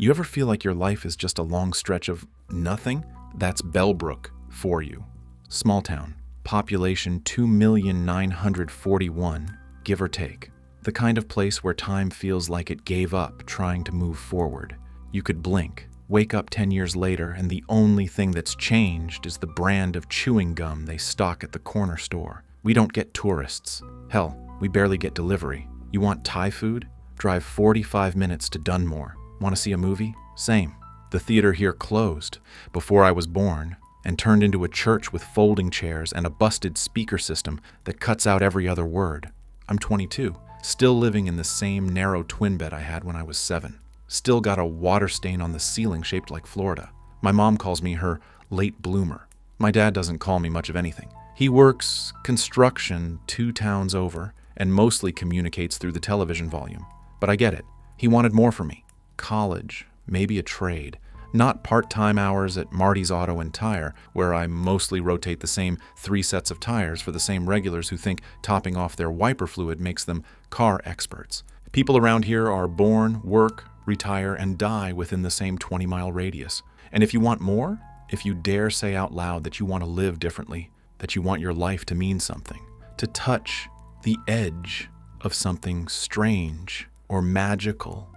You ever feel like your life is just a long stretch of nothing? That's Bellbrook for you. Small town, population 2,941,000, give or take. The kind of place where time feels like it gave up trying to move forward. You could blink, wake up 10 years later, and the only thing that's changed is the brand of chewing gum they stock at the corner store. We don't get tourists. Hell, we barely get delivery. You want Thai food? Drive 45 minutes to Dunmore. Want to see a movie? Same. The theater here closed before I was born and turned into a church with folding chairs and a busted speaker system that cuts out every other word. I'm 22, still living in the same narrow twin bed I had when I was 7. Still got a water stain on the ceiling shaped like Florida. My mom calls me her late bloomer. My dad doesn't call me much of anything. He works construction 2 towns over and mostly communicates through the television volume. But I get it. He wanted more for me. College, maybe a trade. Not part-time hours at Marty's Auto and Tire, where I mostly rotate the same 3 sets of tires for the same regulars who think topping off their wiper fluid makes them car experts. People around here are born, work, retire, and die within the same 20-mile radius. And if you want more, if you dare say out loud that you want to live differently, that you want your life to mean something, to touch the edge of something strange or magical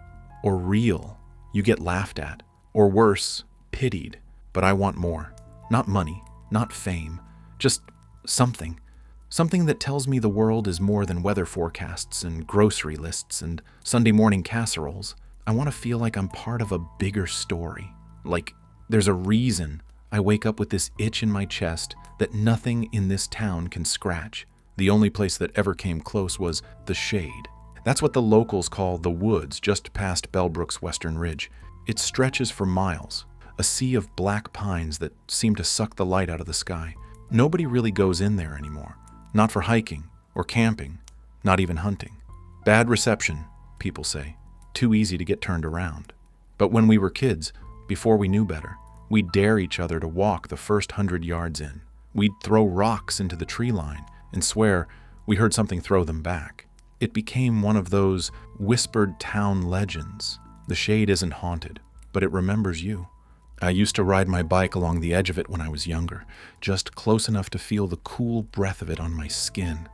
or real, you get laughed at, or worse, pitied. But I want more. Not money, not fame, just something. Something that tells me the world is more than weather forecasts and grocery lists and Sunday morning casseroles. I want to feel like I'm part of a bigger story. Like there's a reason I wake up with this itch in my chest that nothing in this town can scratch. The only place that ever came close was the shade. That's what the locals call the woods just past Bellbrook's western ridge. It stretches for miles, a sea of black pines that seem to suck the light out of the sky. Nobody really goes in there anymore. Not for hiking or camping, not even hunting. Bad reception, people say. Too easy to get turned around. But when we were kids, before we knew better, we'd dare each other to walk the first 100 yards in. We'd throw rocks into the tree line and swear we heard something throw them back. It became one of those whispered town legends. The shade isn't haunted, but it remembers you. I used to ride my bike along the edge of it when I was younger, just close enough to feel the cool breath of it on my skin,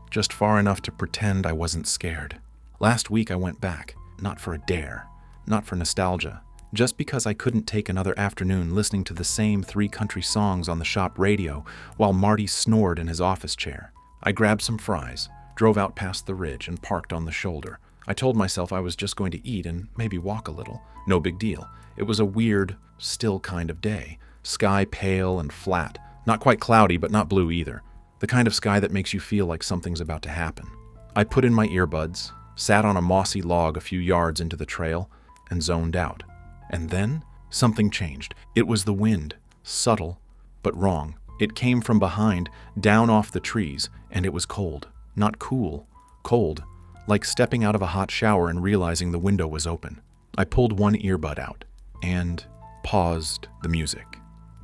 just far enough to pretend I wasn't scared. Last week I went back, not for a dare, not for nostalgia, just because I couldn't take another afternoon listening to the same 3 country songs on the shop radio while Marty snored in his office chair. I grabbed some fries, drove out past the ridge, and parked on the shoulder. I told myself I was just going to eat and maybe walk a little. No big deal. It was a weird, still kind of day. Sky pale and flat. Not quite cloudy, but not blue either. The kind of sky that makes you feel like something's about to happen. I put in my earbuds, sat on a mossy log a few yards into the trail, and zoned out. And then something changed. It was the wind. Subtle, but wrong. It came from behind, down off the trees, and it was cold. Not cool. Cold. Like stepping out of a hot shower and realizing the window was open. I pulled one earbud out and paused the music.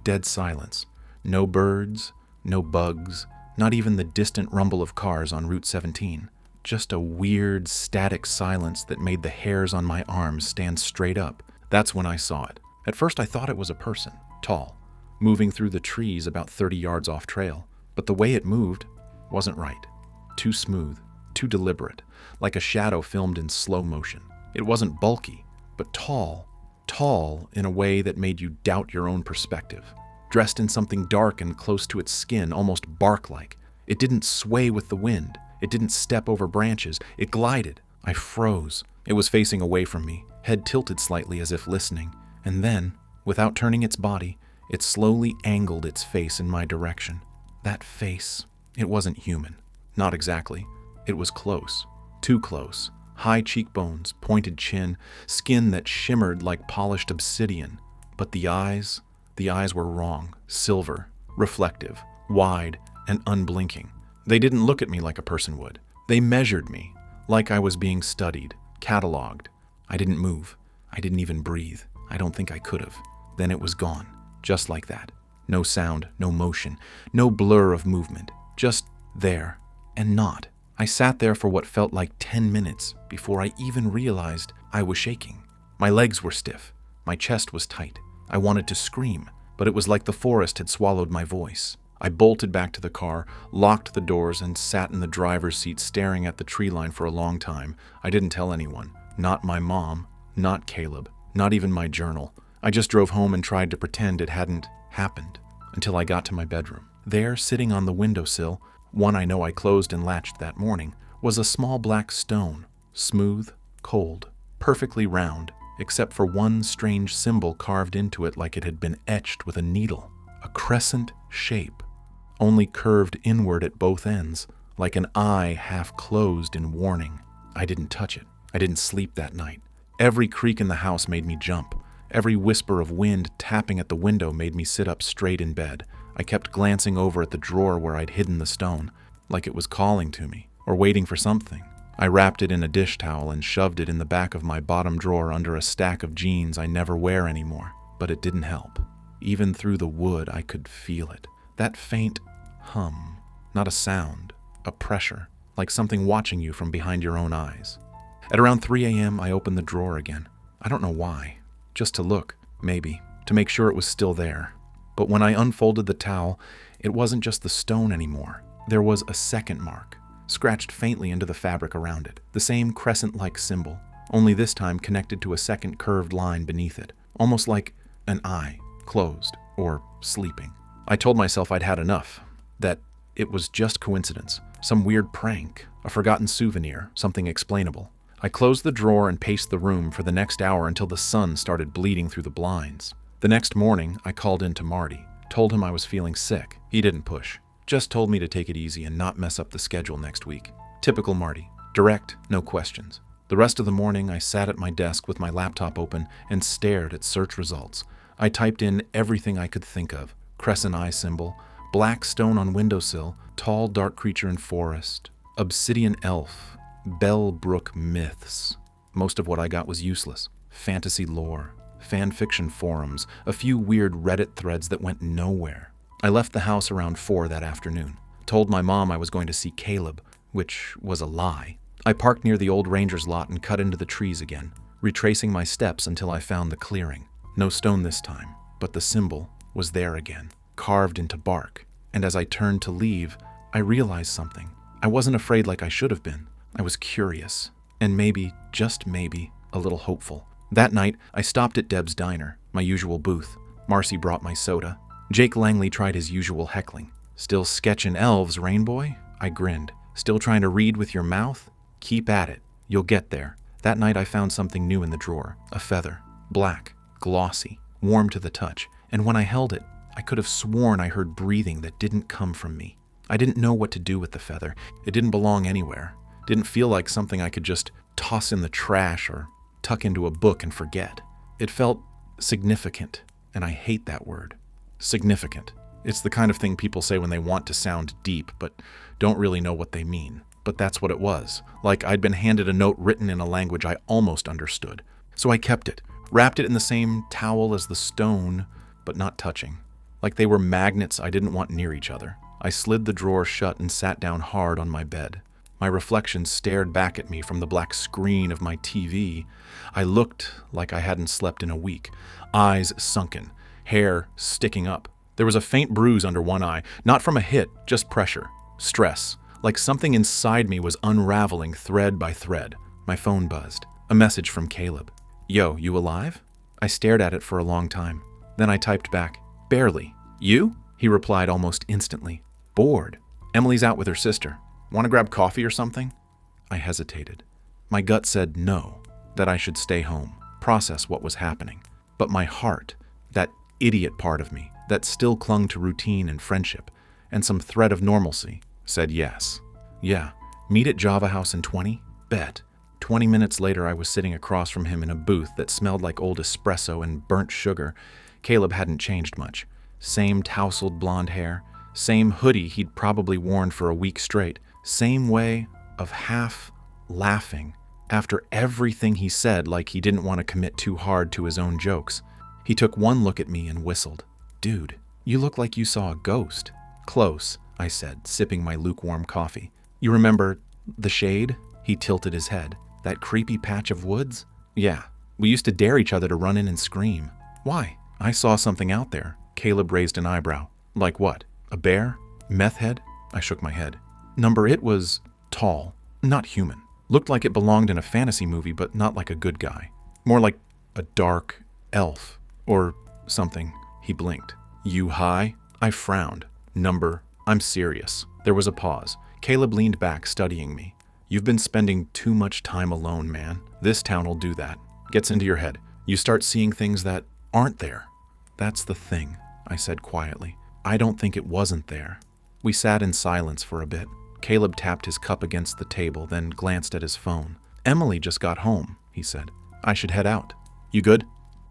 Dead silence. No birds, no bugs, not even the distant rumble of cars on Route 17. Just a weird, static silence that made the hairs on my arms stand straight up. That's when I saw it. At first I thought it was a person, tall, moving through the trees about 30 yards off trail. But the way it moved wasn't right. Too smooth, too deliberate, like a shadow filmed in slow motion. It wasn't bulky, but tall in a way that made you doubt your own perspective. Dressed in something dark and close to its skin, almost bark-like. It didn't sway with the wind. It didn't step over branches. It glided. I froze. It was facing away from me, head tilted slightly as if listening. And then, without turning its body, it slowly angled its face in my direction. That face, it wasn't human. Not exactly. It was close. Too close. High cheekbones, pointed chin, skin that shimmered like polished obsidian. But the eyes were wrong. Silver, reflective, wide, and unblinking. They didn't look at me like a person would. They measured me, like I was being studied, cataloged. I didn't move. I didn't even breathe. I don't think I could have. Then it was gone, just like that. No sound, no motion, no blur of movement. Just there, and not. I sat there for what felt like 10 minutes before I even realized I was shaking. My legs were stiff. My chest was tight. I wanted to scream, but it was like the forest had swallowed my voice. I bolted back to the car, locked the doors, and sat in the driver's seat staring at the tree line for a long time. I didn't tell anyone. Not my mom, not Caleb, not even my journal. I just drove home and tried to pretend it hadn't happened until I got to my bedroom. There, sitting on the windowsill, one I know I closed and latched that morning, was a small black stone, smooth, cold, perfectly round, except for one strange symbol carved into it like it had been etched with a needle. A crescent shape, only curved inward at both ends, like an eye half closed in warning. I didn't touch it. I didn't sleep that night. Every creak in the house made me jump. Every whisper of wind tapping at the window made me sit up straight in bed. I kept glancing over at the drawer where I'd hidden the stone, like it was calling to me, or waiting for something. I wrapped it in a dish towel and shoved it in the back of my bottom drawer under a stack of jeans I never wear anymore. But it didn't help. Even through the wood, I could feel it. That faint hum. Not a sound, a pressure, like something watching you from behind your own eyes. At around 3 a.m., I opened the drawer again. I don't know why. Just to look, maybe, to make sure it was still there. But when I unfolded the towel, it wasn't just the stone anymore. There was a second mark, scratched faintly into the fabric around it. The same crescent-like symbol, only this time connected to a second curved line beneath it, almost like an eye, closed, or sleeping. I told myself I'd had enough, that it was just coincidence, some weird prank, a forgotten souvenir, something explainable. I closed the drawer and paced the room for the next hour until the sun started bleeding through the blinds. The next morning, I called in to Marty, told him I was feeling sick. He didn't push, just told me to take it easy and not mess up the schedule next week. Typical Marty. Direct, no questions. The rest of the morning, I sat at my desk with my laptop open and stared at search results. I typed in everything I could think of. Crescent eye symbol, black stone on windowsill, tall dark creature in forest, obsidian elf, Bellbrook myths. Most of what I got was useless. Fantasy lore, fan fiction forums, a few weird Reddit threads that went nowhere. I left the house around 4 that afternoon. Told my mom I was going to see Caleb, which was a lie. I parked near the old ranger's lot and cut into the trees again, retracing my steps until I found the clearing. No stone this time, but the symbol was there again, carved into bark. And as I turned to leave, I realized something. I wasn't afraid like I should have been. I was curious, and maybe, just maybe, a little hopeful. That night, I stopped at Deb's Diner, my usual booth. Marcy brought my soda. Jake Langley tried his usual heckling. Still sketchin' elves, Rainboy? I grinned. Still trying to read with your mouth? Keep at it. You'll get there. That night I found something new in the drawer. A feather. Black. Glossy. Warm to the touch. And when I held it, I could have sworn I heard breathing that didn't come from me. I didn't know what to do with the feather. It didn't belong anywhere. Didn't feel like something I could just toss in the trash or tuck into a book and forget. It felt significant, and I hate that word. Significant. It's the kind of thing people say when they want to sound deep, but don't really know what they mean. But that's what it was. Like I'd been handed a note written in a language I almost understood. So I kept it, wrapped it in the same towel as the stone, but not touching. Like they were magnets I didn't want near each other. I slid the drawer shut and sat down hard on my bed. My reflection stared back at me from the black screen of my TV. I looked like I hadn't slept in a week, eyes sunken, hair sticking up. There was a faint bruise under one eye, not from a hit, just pressure, stress, like something inside me was unraveling thread by thread. My phone buzzed. A message from Caleb. Yo, you alive? I stared at it for a long time. Then I typed back, barely. You? He replied almost instantly. Bored. Emily's out with her sister. Want to grab coffee or something? I hesitated. My gut said no, that I should stay home, process what was happening. But my heart, that idiot part of me, that still clung to routine and friendship, and some thread of normalcy, said yes. Yeah, meet at Java House in 20? Bet. 20 minutes later, I was sitting across from him in a booth that smelled like old espresso and burnt sugar. Caleb hadn't changed much. Same tousled blonde hair, same hoodie he'd probably worn for a week straight, same way of half laughing after everything he said, like he didn't want to commit too hard to his own jokes. He took one look at me and whistled. Dude, you look like you saw a ghost. Close, I said, sipping my lukewarm coffee. You remember the shade? He tilted his head. That creepy patch of woods? Yeah, We used to dare each other to run in and scream. Why? I saw something out there. Caleb raised an eyebrow. Like what? A bear? Meth head? I shook my head. It was tall, not human. Looked like it belonged in a fantasy movie, but not like a good guy. More like a dark elf or something. He blinked. You high? I frowned. I'm serious. There was a pause. Caleb leaned back, studying me. You've been spending too much time alone, man. This town will do that. Gets into your head. You start seeing things that aren't there. That's the thing, I said quietly. I don't think it wasn't there. We sat in silence for a bit. Caleb tapped his cup against the table, then glanced at his phone. Emily just got home, he said. I should head out. You good?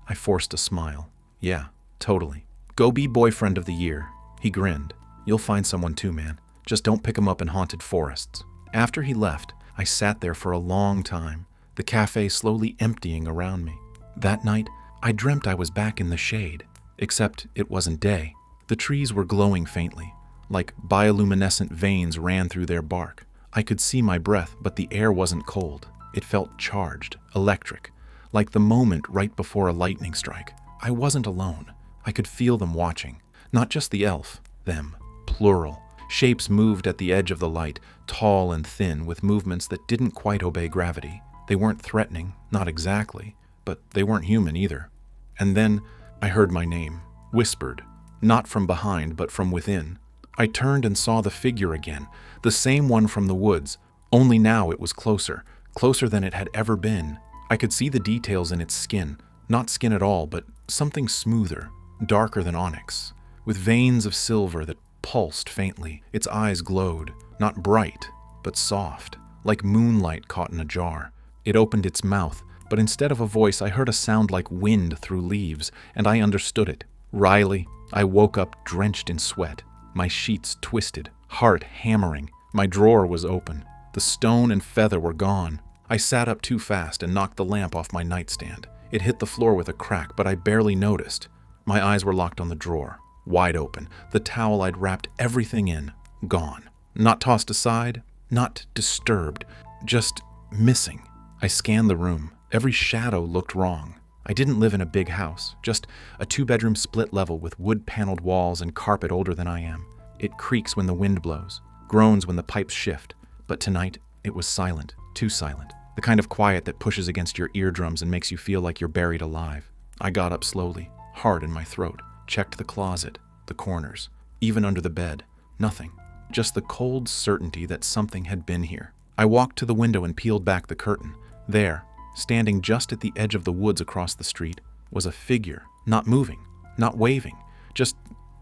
I forced a smile. Yeah, totally. Go be boyfriend of the year. He grinned. You'll find someone too, man. Just don't pick him up in haunted forests. After he left, I sat there for a long time, the cafe slowly emptying around me. That night, I dreamt I was back in the shade, except it wasn't day. The trees were glowing faintly, like bioluminescent veins ran through their bark. I could see my breath, but the air wasn't cold. It felt charged, electric, like the moment right before a lightning strike. I wasn't alone. I could feel them watching. Not just the elf, them, plural. Shapes moved at the edge of the light, tall and thin, with movements that didn't quite obey gravity. They weren't threatening, not exactly, but they weren't human either. And then I heard my name, whispered, not from behind, but from within. I turned and saw the figure again, the same one from the woods, only now it was closer than it had ever been. I could see the details in its skin, not skin at all, but something smoother, darker than onyx, with veins of silver that pulsed faintly. Its eyes glowed, not bright, but soft, like moonlight caught in a jar. It opened its mouth, but instead of a voice, I heard a sound like wind through leaves, and I understood it. Riley. I woke up drenched in sweat, my sheets twisted, heart hammering. My drawer was open. The stone and feather were gone. I sat up too fast and knocked the lamp off my nightstand. It hit the floor with a crack, but I barely noticed. My eyes were locked on the drawer, wide open, the towel I'd wrapped everything in, gone. Not tossed aside, not disturbed, just missing. I scanned the room. Every shadow looked wrong. I didn't live in a big house, just a 2-bedroom split level with wood-paneled walls and carpet older than I am. It creaks when the wind blows, groans when the pipes shift. But tonight, it was silent, too silent. The kind of quiet that pushes against your eardrums and makes you feel like you're buried alive. I got up slowly, hard in my throat, checked the closet, the corners, even under the bed. Nothing. Just the cold certainty that something had been here. I walked to the window and peeled back the curtain. There, standing just at the edge of the woods across the street, was a figure, not moving, not waving, just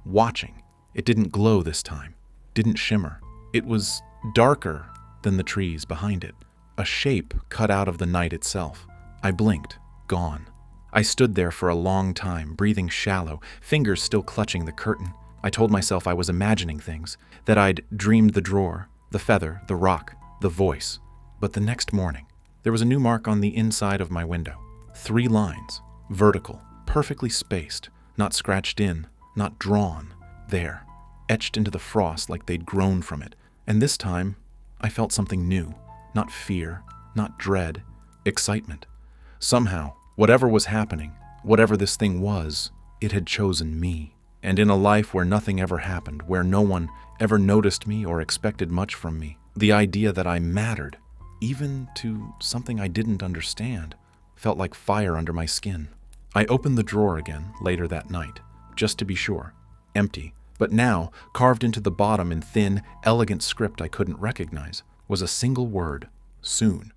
watching. It didn't glow this time, didn't shimmer. It was darker than the trees behind it, a shape cut out of the night itself. I blinked, gone. I stood there for a long time, breathing shallow, fingers still clutching the curtain. I told myself I was imagining things, that I'd dreamed the drawer, the feather, the rock, the voice. But the next morning, there was a new mark on the inside of my window. 3 lines, vertical, perfectly spaced, not scratched in, not drawn, there, etched into the frost like they'd grown from it. And this time, I felt something new, not fear, not dread, excitement. Somehow, whatever was happening, whatever this thing was, it had chosen me. And in a life where nothing ever happened, where no one ever noticed me or expected much from me, the idea that I mattered, even to something I didn't understand, felt like fire under my skin. I opened the drawer again later that night, just to be sure. Empty, but now, carved into the bottom in thin, elegant script I couldn't recognize, was a single word, soon.